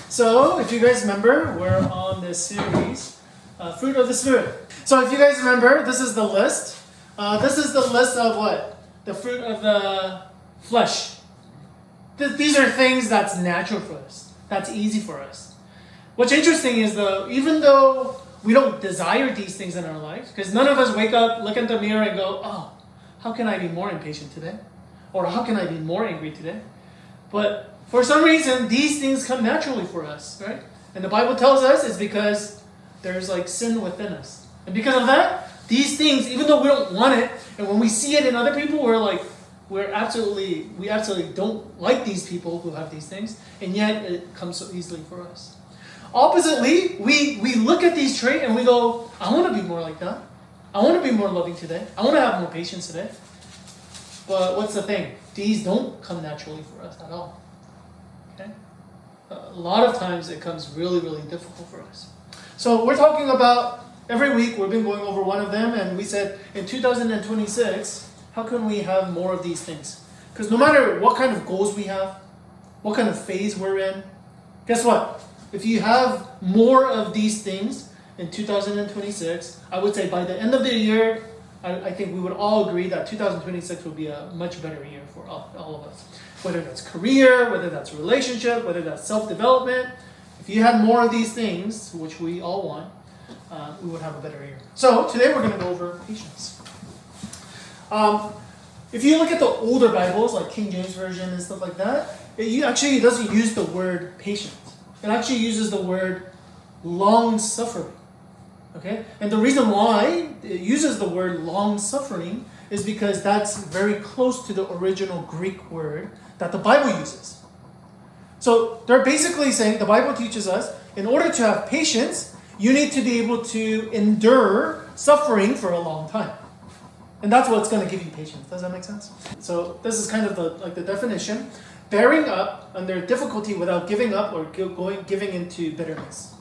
So, if you guys remember, we're on this series, Fruit of the Spirit. So, if you guys remember, this is the list. This is the list of what? The fruit of the flesh. These are things that's natural for us. That's easy for us. What's interesting is, though, even though we don't desire these things in our lives, because none of us wake up, look in the mirror, and go, oh, how can I be more impatient today? Or how can I be more angry today? But for some reason, these things come naturally for us, right? And the Bible tells us it's because there's like sin within us. And because of that, these things, even though we don't want it, and when we see it in other people, we absolutely don't like these people who have these things, and yet it comes so easily for us. Oppositely, we look at these traits and we go, I want to be more like that. I want to be more loving today. I want to have more patience today. But what's the thing? These don't come naturally for us at all. Okay? A lot of times it comes really, really difficult for us. So we're talking about, every week we've been going over one of them, and we said in 2026, how can we have more of these things? Because no matter what kind of goals we have, what kind of phase we're in, guess what? If you have more of these things in 2026, I would say by the end of the year, I think we would all agree that 2026 will be a much better year for all of us. Whether that's career, whether that's relationship, whether that's self-development. If you had more of these things, which we all want, we would have a better year. So today we're going to go over patience. If you look at the older Bibles, like King James Version and stuff like that, it actually doesn't use the word patience. It actually uses the word long-suffering. Okay? And the reason why it uses the word long-suffering is because that's very close to the original Greek word that the Bible uses. So they're basically saying, the Bible teaches us, in order to have patience, you need to be able to endure suffering for a long time. And that's what's going to give you patience. Does that make sense? So this is kind of the definition. Bearing up under difficulty without giving up or giving into bitterness.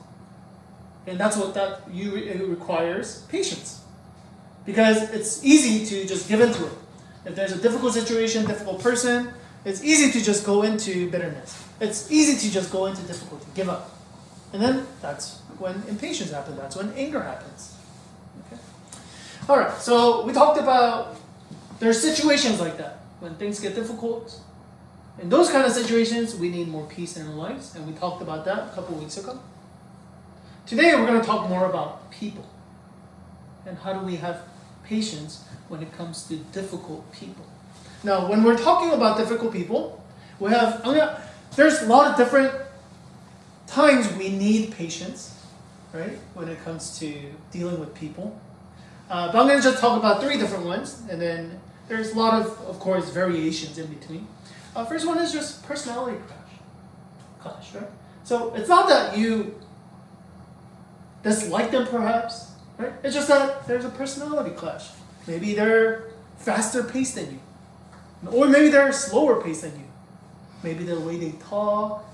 And that's what it requires, patience. Because it's easy to just give into it. If there's a difficult situation, difficult person, it's easy to just go into bitterness. It's easy to just go into difficulty, give up. And then that's when impatience happens. That's when anger happens. Okay? All right, so we talked about there's situations like that. When things get difficult, in those kind of situations, we need more peace in our lives. And we talked about that a couple weeks ago. Today, we're going to talk more about people. And how do we have patience when it comes to difficult people. Now, when we're talking about difficult people, there's a lot of different times we need patience, right? When it comes to dealing with people. But I'm going to just talk about 3 different ones. And then there's a lot of course, variations in between. First one is just personality clash, right? So it's not that you dislike them perhaps, right? It's just that there's a personality clash. Maybe they're faster paced than you. Or maybe they're slower paced than you. Maybe the way they talk,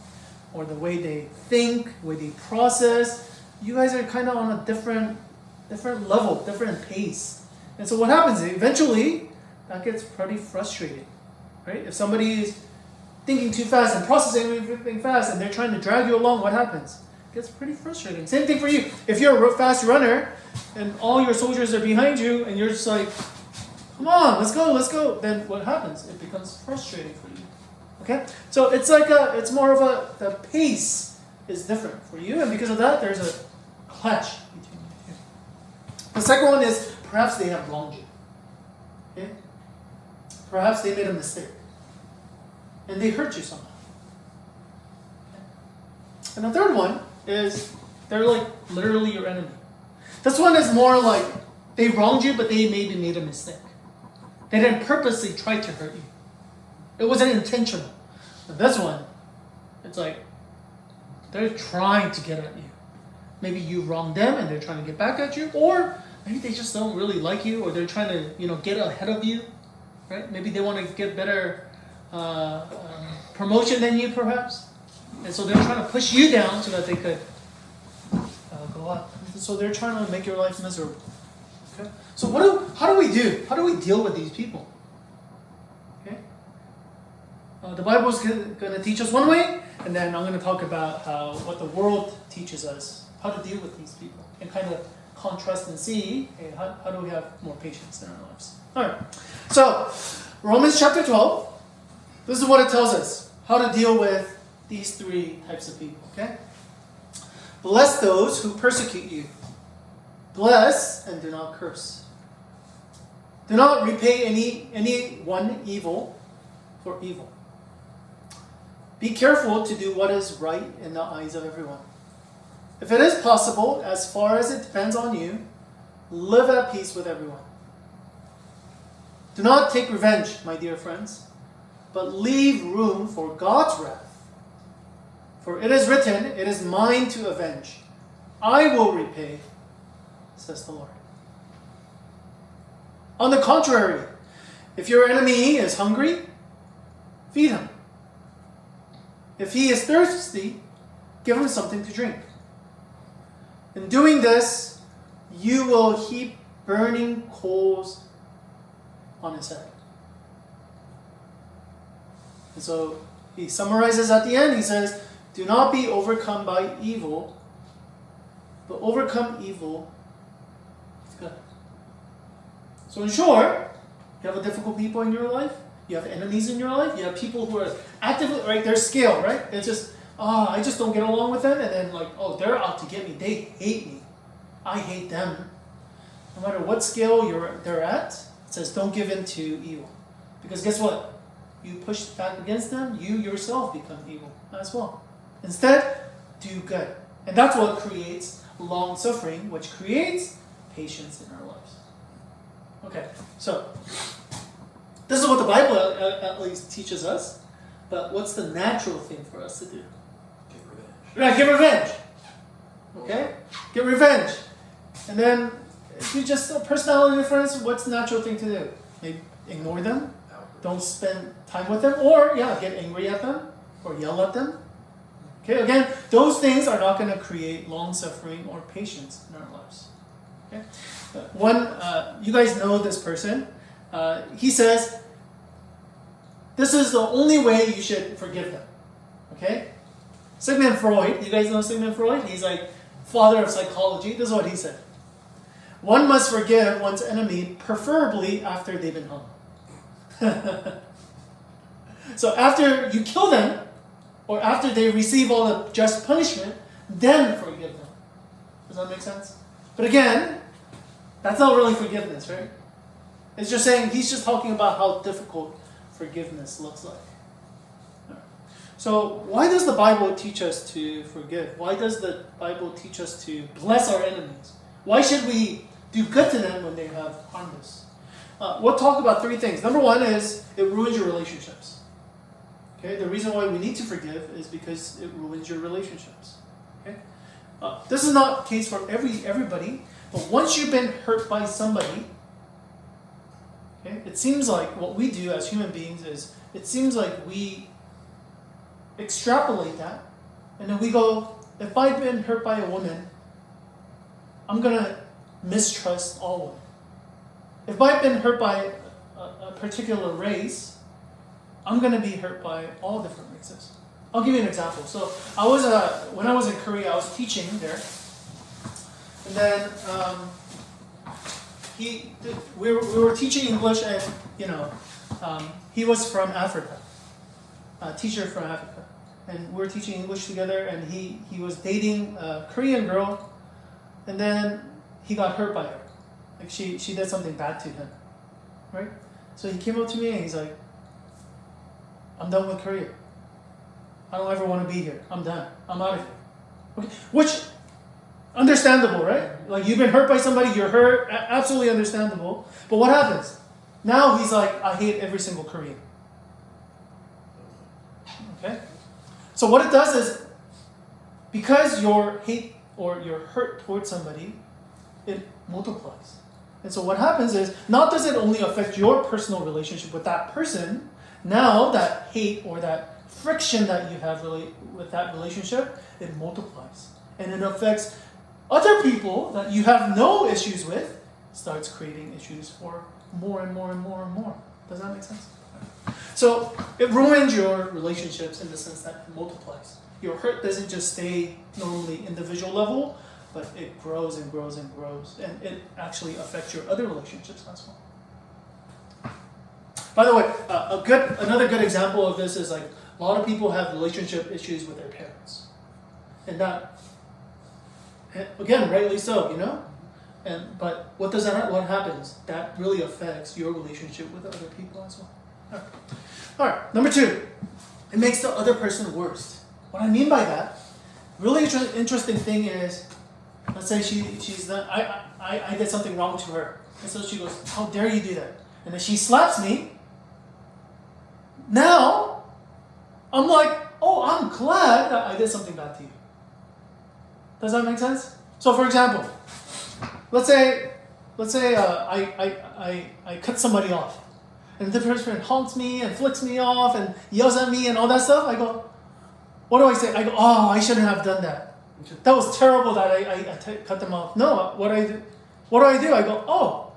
or the way they think, the way they process. You guys are kind of on a different level, different pace. And so what happens, eventually, that gets pretty frustrating. Right? If somebody is thinking too fast and processing everything fast and they're trying to drag you along, what happens? It gets pretty frustrating. Same thing for you. If you're a fast runner and all your soldiers are behind you and you're just like, come on, let's go, then what happens? It becomes frustrating for you. Okay? So it's more of the pace is different for you, and because of that, there's a clash between you. The second one is perhaps they have wronged you. Okay? Perhaps they made a mistake. And they hurt you somehow. Okay? And the third one is they're like literally your enemy. This one is more like they wronged you, but they maybe made a mistake. They didn't purposely try to hurt you. It wasn't intentional. But this one, it's like they're trying to get at you. Maybe you wronged them and they're trying to get back at you, or maybe they just don't really like you, or they're trying to get ahead of you. Right? Maybe they want to get better promotion than you, perhaps. And so they're trying to push you down so that they could go up. So they're trying to make your life miserable. Okay? So how do we do? How do we deal with these people? Okay? The Bible is going to teach us one way, And then I'm going to talk about what the world teaches us, how to deal with these people, and kind of contrast and see, hey, how do we have more patience in our lives. All right. So, Romans chapter 12, this is what it tells us, how to deal with these three types of people, okay? Bless those who persecute you. Bless and do not curse. Do not repay anyone evil for evil. Be careful to do what is right in the eyes of everyone. If it is possible, as far as it depends on you, live at peace with everyone. Do not take revenge, my dear friends, but leave room for God's wrath. For it is written, it is mine to avenge. I will repay, says the Lord. On the contrary, if your enemy is hungry, feed him. If he is thirsty, give him something to drink. In doing this, you will heap burning coals on his head. And so he summarizes at the end, he says, do not be overcome by evil, but overcome evil with good. So in short, you have a difficult people in your life, you have enemies in your life, you have people who are actively, right, their scale, right? It's just, I just don't get along with them, and then like, they're out to get me, they hate me. I hate them. No matter what scale they're at, it says don't give in to evil. Because guess what? You push back against them, you yourself become evil as well. Instead, do good. And that's what creates long suffering, which creates patience in our lives. Okay, so this is what the Bible at least teaches us. But what's the natural thing for us to do? Get revenge. Right, get revenge. Okay? Get revenge. And then, if you just a personality difference, what's the natural thing to do? Maybe ignore them. Don't spend time with them. Or, get angry at them. Or yell at them. Okay, again, those things are not going to create long suffering or patience in our lives. Okay? You guys know this person. He says, this is the only way you should forgive them. Okay? Sigmund Freud, you guys know Sigmund Freud? He's like father of psychology. This is what he said. One must forgive one's enemy, preferably after they've been hung. So after you kill them, or after they receive all the just punishment, then forgive them. Does that make sense? But again, that's not really forgiveness, right? It's just saying, he's just talking about how difficult forgiveness looks like. So why does the Bible teach us to forgive? Why does the Bible teach us to bless our enemies? Why should we do good to them when they have harmed us? We'll talk about three things. Number one is it ruins your relationships. Okay, the reason why we need to forgive is because it ruins your relationships. Okay, this is not the case for everybody, but once you've been hurt by somebody, okay, it seems like what we do as human beings is it seems like we extrapolate that, and then we go, if I've been hurt by a woman, I'm gonna mistrust all women. If I've been hurt by a particular race, I'm gonna be hurt by all different races. I'll give you an example. So when I was in Korea, I was teaching there, and then we were teaching English, and he was from Africa, a teacher from Africa, and we were teaching English together. And he was dating a Korean girl, and then he got hurt by her. Like she did something bad to him, right? So he came up to me and he's like, I'm done with Korea. I don't ever want to be here. I'm done. I'm out of here. Okay. Which, understandable, right? Like you've been hurt by somebody, you're hurt, absolutely understandable. But what happens? Now he's like, I hate every single Korean. Okay? So what it does is, because your hate or your hurt towards somebody, it multiplies. And so what happens is, not does it only affect your personal relationship with that person, now that hate or that friction that you have with that relationship, it multiplies. And it affects other people that you have no issues with, starts creating issues for more and more and more and more. Does that make sense? So it ruins your relationships in the sense that it multiplies. Your hurt doesn't just stay normally individual level, but it grows and grows and grows, and it actually affects your other relationships as well. By the way, another good example of this is like a lot of people have relationship issues with their parents, and that, again, rightly so, you know. But what happens? That really affects your relationship with other people as well. All right. Number 2, it makes the other person worse. What I mean by that, really interesting thing is, let's say she's not, I did something wrong to her, and so she goes, "How dare you do that?" And then she slaps me. Now, I'm like, "Oh, I'm glad that I did something bad to you." Does that make sense? So, for example, let's say I cut somebody off, and the person honks me and flicks me off and yells at me and all that stuff. I go, what do I say? I go, "Oh, I shouldn't have done that. That was terrible that I cut them off." No, what do I do? I go, "Oh,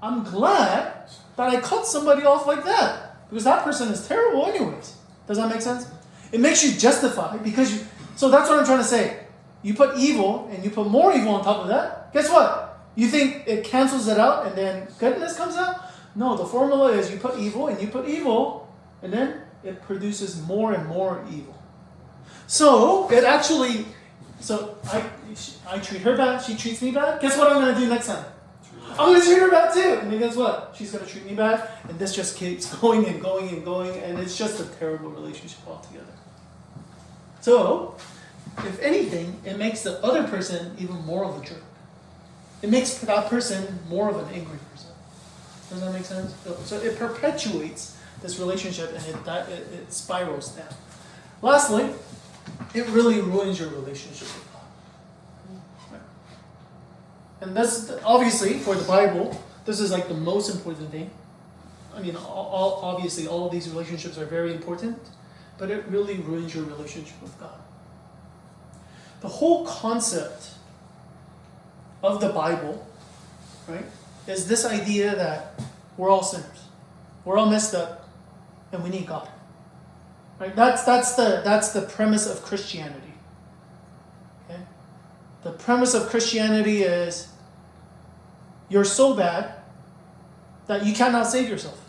I'm glad that I cut somebody off like that, because that person is terrible anyways." Does that make sense? It makes you justify, because so that's what I'm trying to say. You put evil and you put more evil on top of that. Guess what? You think it cancels it out and then goodness comes out? No, the formula is you put evil and you put evil, and then it produces more and more evil. So it actually, I treat her bad, she treats me bad. Guess what I'm going to do next time? I'm going to treat her bad too. And then guess what? She's going to treat me bad, and this just keeps going and going and going, and it's just a terrible relationship altogether. So, if anything, it makes the other person even more of a jerk. It makes that person more of an angry person. Does that make sense? So it perpetuates this relationship, and it spirals down. Lastly, it really ruins your relationship with God. Right? And that's obviously, for the Bible, this is like the most important thing. I mean, obviously, all of these relationships are very important, but it really ruins your relationship with God. The whole concept of the Bible, right, is this idea that we're all sinners, we're all messed up, and we need God. Right? That's the premise of Christianity. Okay? The premise of Christianity is you're so bad that you cannot save yourself.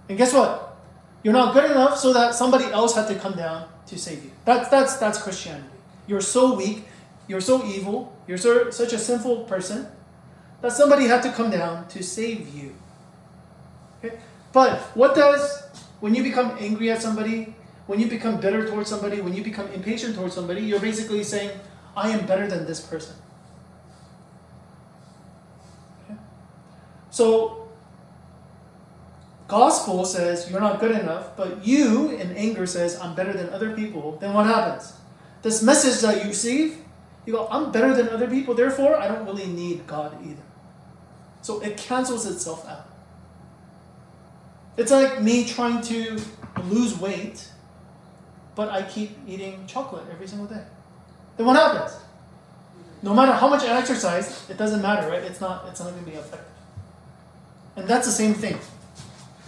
And guess what? You're not good enough so that somebody else had to come down to save you. That's Christianity. You're so weak, you're so evil, you're such a sinful person that somebody had to come down to save you. Okay? But when you become angry at somebody, when you become bitter towards somebody, when you become impatient towards somebody, you're basically saying, "I am better than this person." Okay? So, gospel says you're not good enough, but you, in anger, says, "I'm better than other people." Then what happens? This message that you receive, you go, "I'm better than other people, therefore I don't really need God either." So it cancels itself out. It's like me trying to lose weight, but I keep eating chocolate every single day. Then what happens? No matter how much I exercise, it doesn't matter, right? It's not going to be effective. And that's the same thing.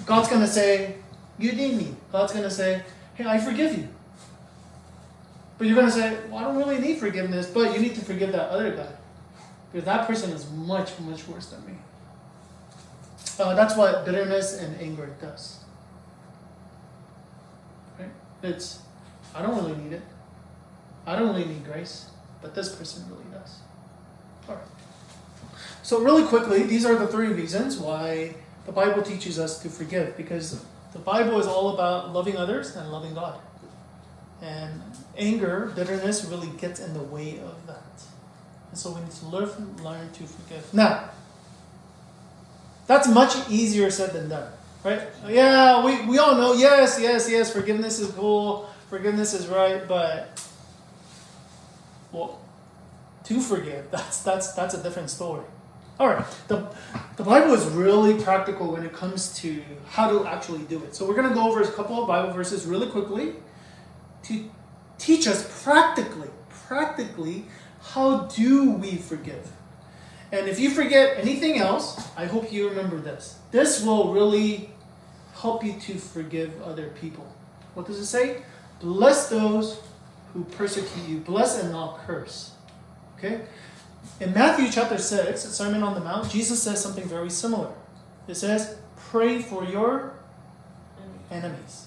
God's going to say, "You need me." God's going to say, "Hey, I forgive you." But you're going to say, "Well, I don't really need forgiveness," but you need to forgive that other guy, because that person is much, much worse than me. That's what bitterness and anger does. Right? It's, I don't really need it. I don't really need grace, but this person really does. All right. So really quickly, these are the 3 reasons why the Bible teaches us to forgive, because the Bible is all about loving others and loving God. And anger, bitterness really gets in the way of that. And so we need to learn to forgive. Now, that's much easier said than done, right? Yeah, we all know, yes, forgiveness is cool, forgiveness is right, but, well, to forgive, that's a different story. All right, the Bible is really practical when it comes to how to actually do it. So we're going to go over a couple of Bible verses really quickly to teach us practically, how do we forgive? And if you forget anything else, I hope you remember this. This will really help you to forgive other people. What does it say? Bless those who persecute you. Bless and not curse. Okay? In Matthew chapter 6, Sermon on the Mount, Jesus says something very similar. It says, pray for your enemies.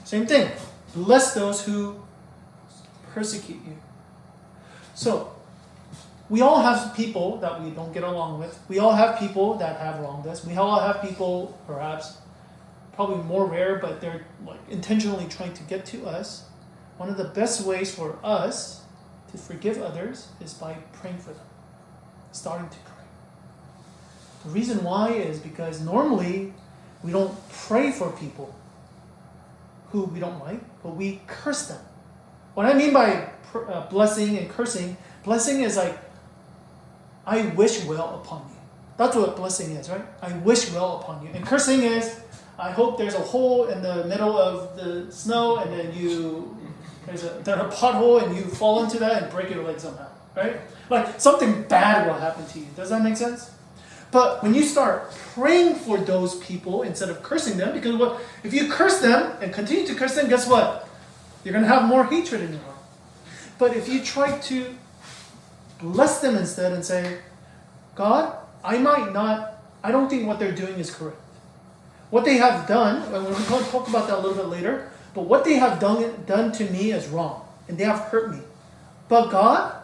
Same thing. Bless those who persecute you. So, we all have people that we don't get along with. We all have people that have wronged us. We all have people, perhaps, probably more rare, but they're like intentionally trying to get to us. One of the best ways for us to forgive others is by praying for them. Starting to pray. The reason why is because normally we don't pray for people who we don't like, but we curse them. What I mean by blessing and cursing, blessing is like, I wish well upon you. That's what blessing is, right? I wish well upon you. And cursing is, I hope there's a hole in the middle of the snow and then there's a pothole and you fall into that and break your leg somehow, right? Like something bad will happen to you. Does that make sense? But when you start praying for those people instead of cursing them, because if you curse them and continue to curse them, guess what? You're going to have more hatred in your heart. But if you try to bless them instead and say, God, I don't think what they're doing is correct. What they have done, and we're going to talk about that a little bit later, but what they have done to me is wrong, and they have hurt me. But God,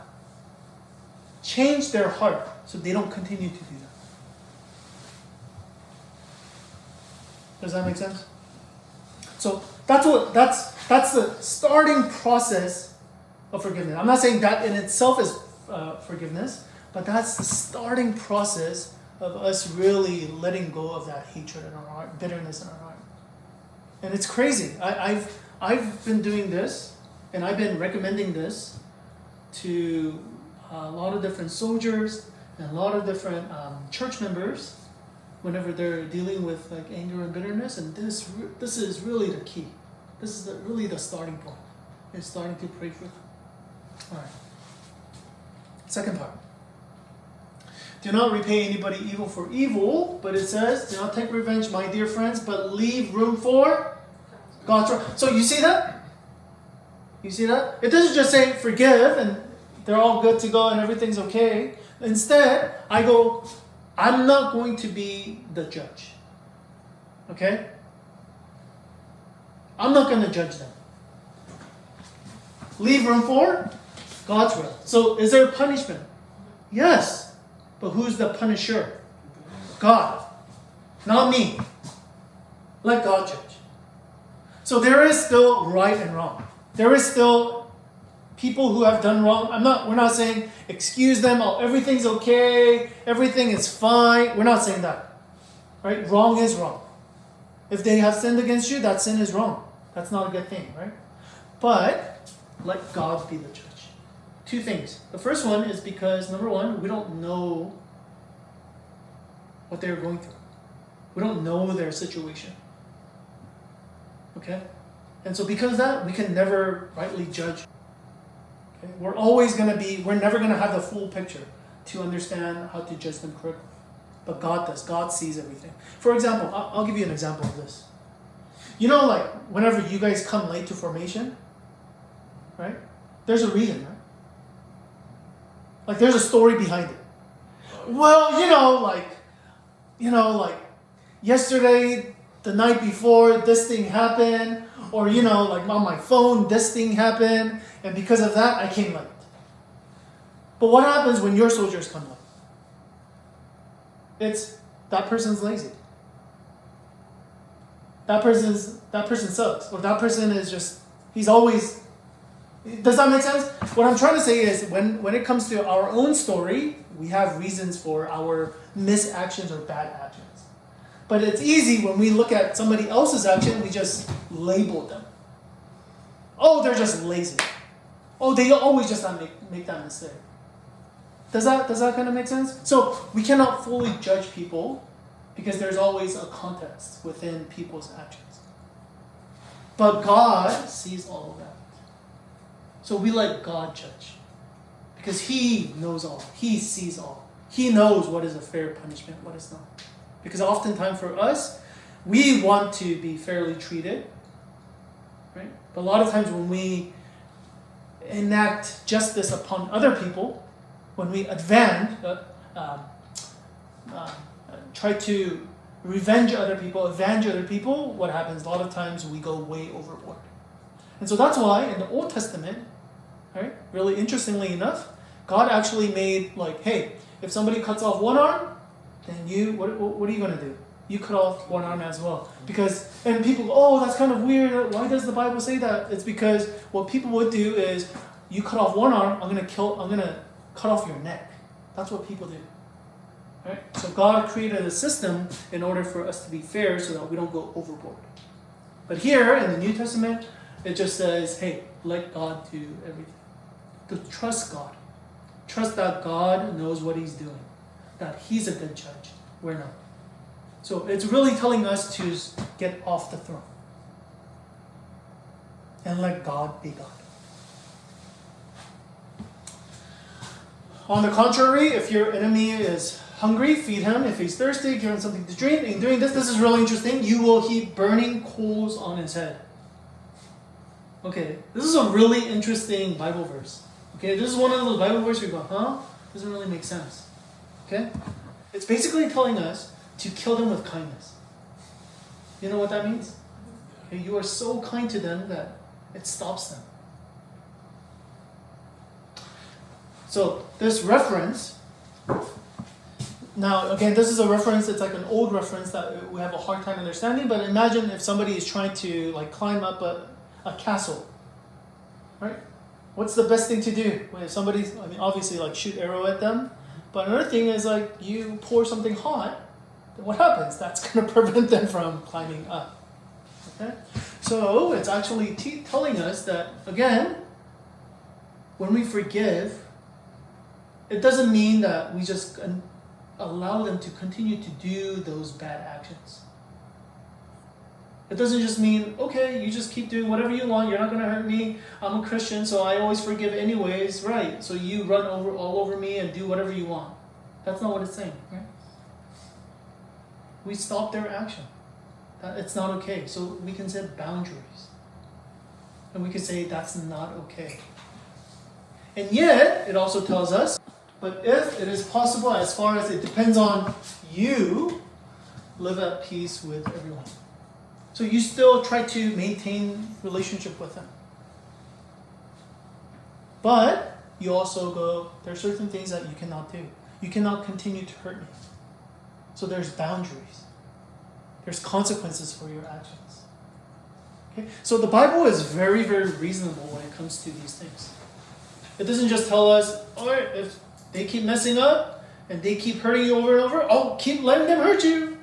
change their heart so they don't continue to do that. Does that make sense? So that's the starting process of forgiveness. I'm not saying that in itself is forgiveness, but that's the starting process of us really letting go of that hatred in our heart, bitterness in our heart. And it's crazy. I've been doing this, and I've been recommending this to a lot of different soldiers and a lot of different church members whenever they're dealing with like anger and bitterness. And this is really the key. This is really the starting point. Is starting to pray for them. All right. Second part. Do not repay anybody evil for evil, but it says, do not take revenge, my dear friends, but leave room for God's wrath. So you see that? You see that? It doesn't just say forgive and they're all good to go and everything's okay. Instead, I'm not going to be the judge. Okay? I'm not going to judge them. Leave room for God's wrath. So is there punishment? Yes. But who's the punisher? God. Not me. Let God judge. So there is still right and wrong. There is still people who have done wrong. We're not saying excuse them, everything's okay, everything is fine. We're not saying that. Right? Wrong is wrong. If they have sinned against you, that sin is wrong. That's not a good thing, right? But let God be the judge. Two things. The first one is because, number one, we don't know what they're going through. We don't know their situation. Okay? And so because of that, we can never rightly judge. Okay? We're never going to have the full picture to understand how to judge them correctly. But God does. God sees everything. For example, I'll give you an example of this. You know, like, whenever you guys come late to formation, right? There's a reason, right? Like, there's a story behind it. Well, like yesterday, the night before, this thing happened, or, like on my phone, this thing happened, and because of that, I came late. But what happens when your soldiers come late? It's that person's lazy. That person sucks, or that person is just, he's always. Does that make sense? What I'm trying to say is when it comes to our own story, we have reasons for our misactions or bad actions. But it's easy when we look at somebody else's action, we just label them. Oh, they're just lazy. Oh, they always just make that mistake. Does that kind of make sense? So we cannot fully judge people because there's always a context within people's actions. But God sees all of that. So we let God judge. Because He knows all. He sees all. He knows what is a fair punishment, what is not. Because oftentimes for us, we want to be fairly treated, right? But a lot of times when we enact justice upon other people, when we try to revenge other people, avenge other people, what happens? A lot of times we go way overboard. And so that's why in the Old Testament, right, really interestingly enough, God actually made like, hey, if somebody cuts off one arm, then what are you going to do? You cut off one arm as well. Because, and people go, oh, that's kind of weird. Why does the Bible say that? It's because what people would do is, you cut off one arm, I'm going to cut off your neck. That's what people do. Right? So God created a system in order for us to be fair so that we don't go overboard. But here in the New Testament, it just says, hey, let God do everything. To trust God. Trust that God knows what He's doing. That He's a good judge. We're not. So it's really telling us to get off the throne. And let God be God. On the contrary, if your enemy is hungry, feed him. If he's thirsty, give him something to drink. In doing this is really interesting. You will heap burning coals on his head. Okay, this is a really interesting Bible verse. Okay, this is one of those Bible verses where you go, huh? Doesn't really make sense. Okay? It's basically telling us to kill them with kindness. You know what that means? Okay, you are so kind to them that it stops them. So this reference, now again, this is a reference, it's like an old reference that we have a hard time understanding, but imagine if somebody is trying to like climb up a castle, right? What's the best thing to do? If somebody's, obviously like shoot arrow at them, but another thing is like you pour something hot, then what happens? That's going to prevent them from climbing up. Okay? So it's actually telling us that, again, when we forgive, it doesn't mean that we just allow them to continue to do those bad actions. It doesn't just mean, okay, you just keep doing whatever you want, you're not going to hurt me, I'm a Christian, so I always forgive anyways, right? So you run all over me and do whatever you want. That's not what it's saying, right? We stop their action. It's not okay. So we can set boundaries. And we can say that's not okay. And yet, it also tells us, but if it is possible, as far as it depends on you, live at peace with everyone. So you still try to maintain relationship with them. But you also go, there are certain things that you cannot do. You cannot continue to hurt me. So there's boundaries. There's consequences for your actions. Okay? So the Bible is very, very reasonable when it comes to these things. It doesn't just tell us, all right, if they keep messing up and they keep hurting you over and over, oh, keep letting them hurt you.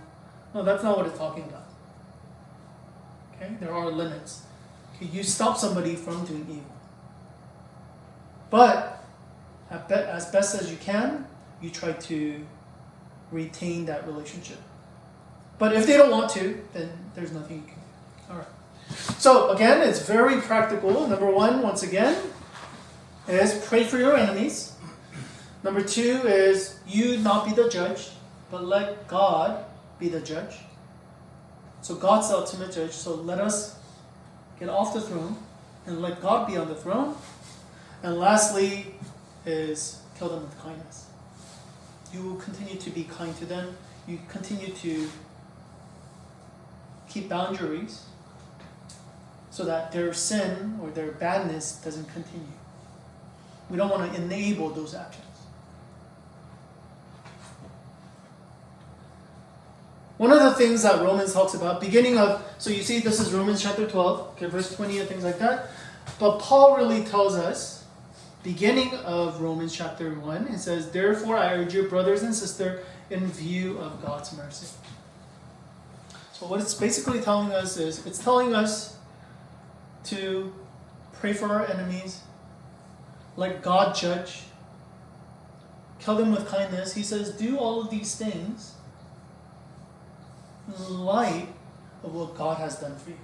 No, that's not what it's talking about. Okay? There are limits. Okay? You stop somebody from doing evil. But as best as you can, you try to retain that relationship. But if they don't want to, then there's nothing you can do. All right. So again, it's very practical. Number one, once again, is pray for your enemies. Number two is you not be the judge, but let God be the judge. So God's the ultimate judge. So let us get off the throne and let God be on the throne. And lastly is kill them with kindness. You will continue to be kind to them. You continue to keep boundaries so that their sin or their badness doesn't continue. We don't want to enable those actions. One of the things that Romans talks about, so you see this is Romans chapter 12, okay, verse 20 and things like that. But Paul really tells us, beginning of Romans chapter 1, it says, therefore I urge you, brothers and sisters, in view of God's mercy. So what it's basically telling us is, it's telling us to pray for our enemies, let God judge, kill them with kindness. He says, do all of these things in light of what God has done for you.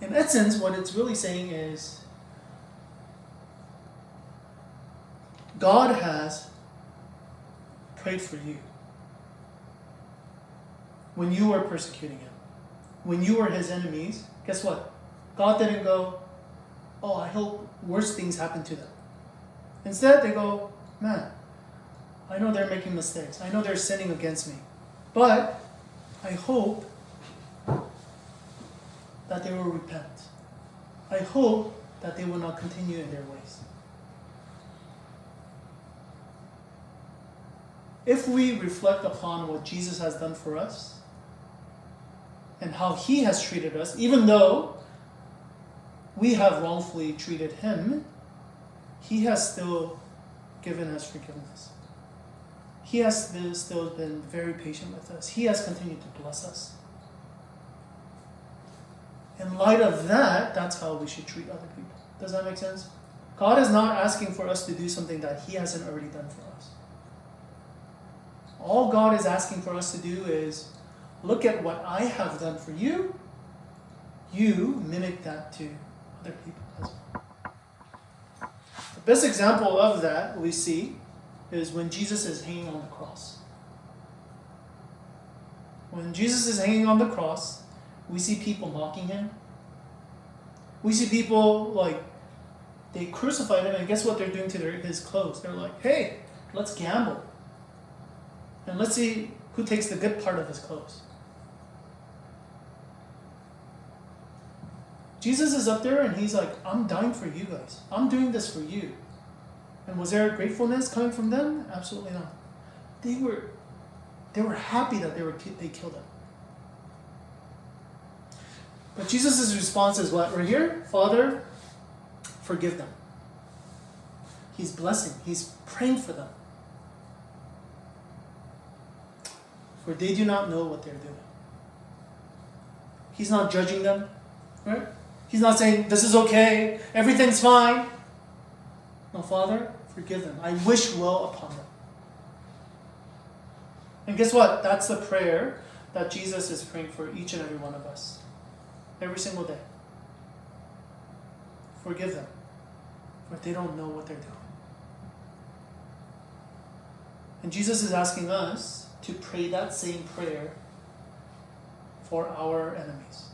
In essence, what it's really saying is, God has prayed for you when you were persecuting Him. when you were his enemies, guess what? God didn't go, oh, I hope worse things happen to them. Instead, they go, man, I know they're making mistakes. I know they're sinning against me. But I hope that they will repent. I hope that they will not continue in their ways. If we reflect upon what Jesus has done for us and how he has treated us, even though we have wrongfully treated him, he has still given us forgiveness. He has still been very patient with us. He has continued to bless us. In light of that, that's how we should treat other people. Does that make sense? God is not asking for us to do something that he hasn't already done for us. All God is asking for us to do is look at what I have done for you. You mimic that to other people as well. The best example of that we see is when Jesus is hanging on the cross. When Jesus is hanging on the cross, we see people mocking him. We see people they crucified him, and guess what they're doing to his clothes? They're like, hey, let's gamble. And let's see who takes the good part of his clothes. Jesus is up there and he's like, I'm dying for you guys. I'm doing this for you. And was there gratefulness coming from them? Absolutely not. They were happy that they killed him. But Jesus' response is what? Right here, Father, forgive them. He's blessing. He's praying for them. For they do not know what they're doing. He's not judging them, right? He's not saying, this is okay, everything's fine. No, Father, forgive them. I wish well upon them. And guess what? That's the prayer that Jesus is praying for each and every one of us. Every single day. Forgive them. For they don't know what they're doing. And Jesus is asking us to pray that same prayer for our enemies.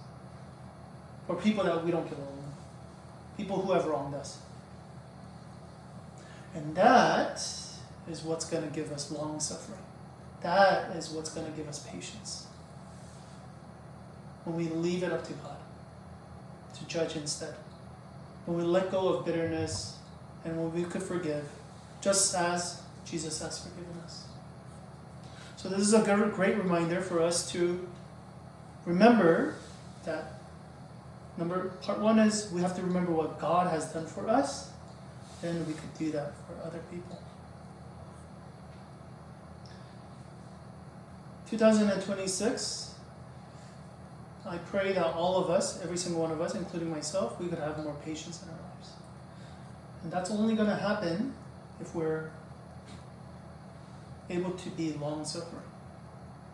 For people that we don't get along with. People who have wronged us. And that is what's going to give us long suffering. That is what's going to give us patience. When we leave it up to God to judge instead. When we let go of bitterness and when we could forgive, just as Jesus has forgiven us. So this is a great reminder for us to remember that part one is we have to remember what God has done for us, then we could do that for other people. 2026, I pray that all of us, every single one of us, including myself, we could have more patience in our lives. And that's only going to happen if we're able to be long-suffering.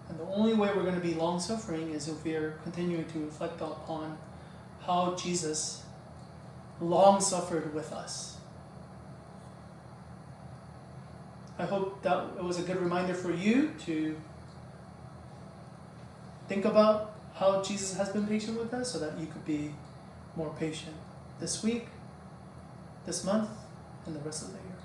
And the only way we're going to be long-suffering is if we are continuing to reflect upon how Jesus long-suffered with us. I hope that it was a good reminder for you to think about how Jesus has been patient with us so that you could be more patient this week, this month, and the rest of the year.